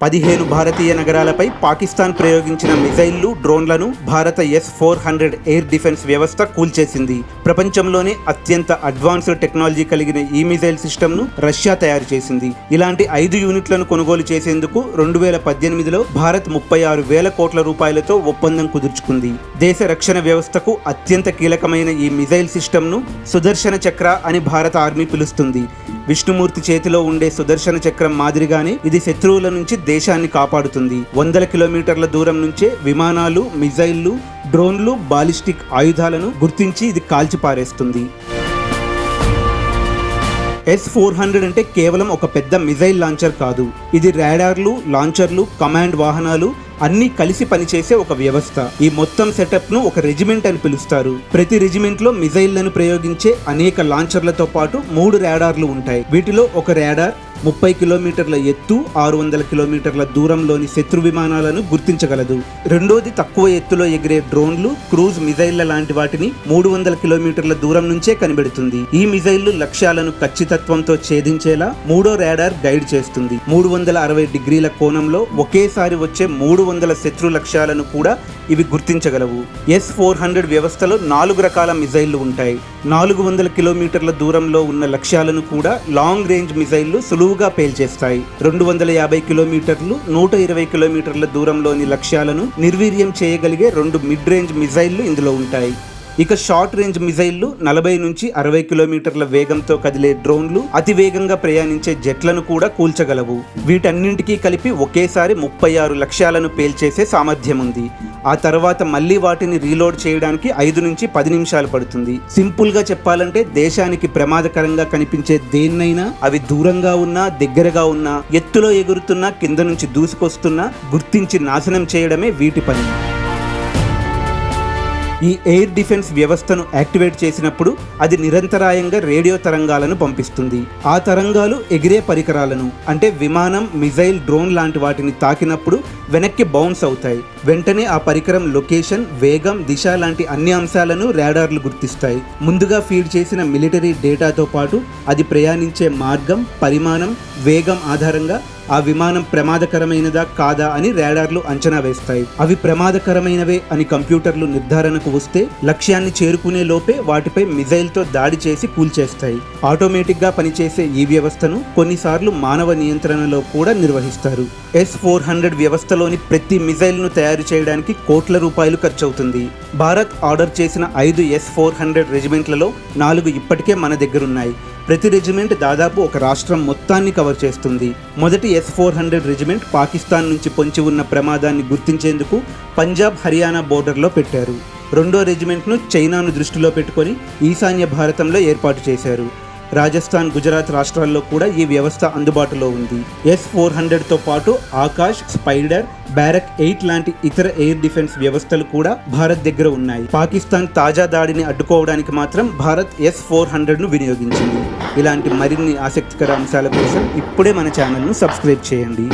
15 భారతీయ నగరాలపై పాకిస్తాన్ ప్రయోగించిన మిజైళ్లు, డ్రోన్లను భారత S-400 air defence వ్యవస్థ కూల్చేసింది. ప్రపంచంలోనే అత్యంత అడ్వాన్స్డ్ టెక్నాలజీ కలిగిన ఈ మిజైల్ సిస్టమ్ను రష్యా తయారు చేసింది. ఇలాంటి 5 యూనిట్లను కొనుగోలు చేసేందుకు 2018లో భారత్ 36,000 కోట్ల రూపాయలతో ఒప్పందం కుదుర్చుకుంది. దేశ రక్షణ వ్యవస్థకు అత్యంత కీలకమైన ఈ మిజైల్ సిస్టమ్ను సుదర్శన చక్ర అని భారత ఆర్మీ పిలుస్తుంది. విష్ణుమూర్తి చేతిలో ఉండే సుదర్శన చక్రం మాదిరిగానే ఇది శత్రువుల నుంచి దేశాన్ని కాపాడుతుంది. 100 కిలోమీటర్ల దూరం నుంచే విమానాలు, మిజైళ్లు, డ్రోన్లు, బాలిస్టిక్ ఆయుధాలను గుర్తించి ఇది కాల్చిపారేస్తుంది. S-400 అంటే కేవలం ఒక పెద్ద మిజైల్ లాంచర్ కాదు. ఇది రాడార్లు, లాంచర్లు, కమాండ్ వాహనాలు అన్నీ కలిసి పనిచేసే ఒక వ్యవస్థ. ఈ మొత్తం సెటప్ ను ఒక రెజిమెంట్ అని పిలుస్తారు. ప్రతి రెజిమెంట్ లో మిజైళ్లను ప్రయోగించే అనేక లాంచర్లతో పాటు 3 రాడార్లు ఉంటాయి. వీటిలో ఒక రాడార్ 30 కిలోమీటర్ల ఎత్తు, 600 కిలోమీటర్ల దూరంలోని శత్రు విమానాలను గుర్తించగలదు. రెండోది తక్కువ ఎత్తులో ఎగిరే డ్రోన్లు, క్రూజ్ మిజైళ్ల లాంటి వాటిని 300 కిలోమీటర్ల దూరం నుంచే కనిపెడుతుంది. ఈ మిజైళ్లు లక్ష్యాలను ఖచ్చితత్వంతో ఛేదించేలా మూడో రాడార్ గైడ్ చేస్తుంది. 360 డిగ్రీల కోణంలో ఒకేసారి వచ్చే 300 శత్రు లక్ష్యాలను కూడా ఇవి గుర్తించగలవు. S-400 వ్యవస్థలో 4 రకాల మిజైళ్లు ఉంటాయి. 400 కిలోమీటర్ల దూరంలో ఉన్న లక్ష్యాలను కూడా లాంగ్ రేంజ్ మిజైళ్లు సులువుగా పేల్చేస్తాయి. 250 కిలోమీటర్లు, 120 కిలోమీటర్ల దూరంలోని లక్ష్యాలను నిర్వీర్యం చేయగలిగే 2 మిడ్ రేంజ్ మిజైళ్లు ఇందులో ఉంటాయి. ఇక షార్ట్ రేంజ్ మిజైళ్లు 40 నుంచి 60 కిలోమీటర్ల వేగంతో కదిలే డ్రోన్లు, అతి వేగంగా ప్రయాణించే జెట్లను కూడా కూల్చగలవు. వీటన్నింటికీ కలిపి ఒకేసారి 36 లక్ష్యాలను పేల్చేసే సామర్థ్యం ఉంది. ఆ తర్వాత మళ్ళీ వాటిని రీలోడ్ చేయడానికి 5 నుంచి 10 నిమిషాలు పడుతుంది. సింపుల్ గా చెప్పాలంటే దేశానికి ప్రమాదకరంగా కనిపించే దేన్నైనా, అవి దూరంగా ఉన్నా, దగ్గరగా ఉన్నా, ఎత్తులో ఎగురుతున్నా, కింద నుంచి దూసుకొస్తున్నా గుర్తించి నాశనం చేయడమే వీటి పని. ఈ ఎయిర్ డిఫెన్స్ వ్యవస్థను యాక్టివేట్ చేసినప్పుడు అది నిరంతరాయంగా రేడియో తరంగాలను పంపిస్తుంది. ఆ తరంగాలు ఎగిరే పరికరాలను, అంటే విమానం, మిజైల్, డ్రోన్ లాంటి వాటిని తాకినప్పుడు వెనక్కి బౌన్స్ అవుతాయి. వెంటనే ఆ పరికరం లొకేషన్, వేగం, దిశ లాంటి అన్ని అంశాలను రాడార్లు గుర్తిస్తాయి. ముందుగా ఫీడ్ చేసిన మిలిటరీ డేటాతో పాటు అది ప్రయాణించే మార్గం, పరిమాణం, వేగం ఆధారంగా ఆ విమానం ప్రమాదకరమైనదా కాదా అని రాడార్లు అంచనా వేస్తాయి. అవి ప్రమాదకరమైనవే అని కంప్యూటర్లు నిర్ధారణకు వస్తే లక్ష్యాన్ని చేరుకునే లోపే వాటిపై మిజైల్తో దాడి చేసి కూల్చేస్తాయి. ఆటోమేటిక్ గా పనిచేసే ఈ వ్యవస్థను కొన్నిసార్లు మానవ నియంత్రణలో కూడా నిర్వహిస్తారు. S-400 వ్యవస్థలోని ప్రతి మిజైల్ ను తయారు చేయడానికి కోట్ల రూపాయలు ఖర్చవుతుంది. భారత్ ఆర్డర్ చేసిన 5 S-400 రెజిమెంట్లలో 4 ఇప్పటికే మన దగ్గరున్నాయి. ప్రతి రెజిమెంట్ దాదాపు ఒక రాష్ట్రం మొత్తాన్ని కవర్ చేస్తుంది. మొదటి S-400 రెజిమెంట్ పాకిస్తాన్ నుంచి పొంచి ఉన్న ప్రమాదాన్ని గుర్తించేందుకు పంజాబ్, హర్యానా బోర్డర్లో పెట్టారు. రెండో రెజిమెంట్ను చైనాను దృష్టిలో పెట్టుకొని ఈశాన్య భారతంలో ఏర్పాటు చేశారు. రాజస్థాన్, గుజరాత్ రాష్ట్రాల్లో కూడా ఈ వ్యవస్థ అందుబాటులో ఉంది. S-400తో పాటు ఆకాష్, స్పైడర్, బ్యారక్ 8 లాంటి ఇతర ఎయిర్ డిఫెన్స్ వ్యవస్థలు కూడా భారత్ దగ్గర ఉన్నాయి. పాకిస్తాన్ తాజా దాడిని అడ్డుకోవడానికి మాత్రం భారత్ S-400ను వినియోగించింది. ఇలాంటి మరిన్ని ఆసక్తికర అంశాల కోసం ఇప్పుడే మన ఛానల్ను సబ్స్క్రైబ్ చేయండి.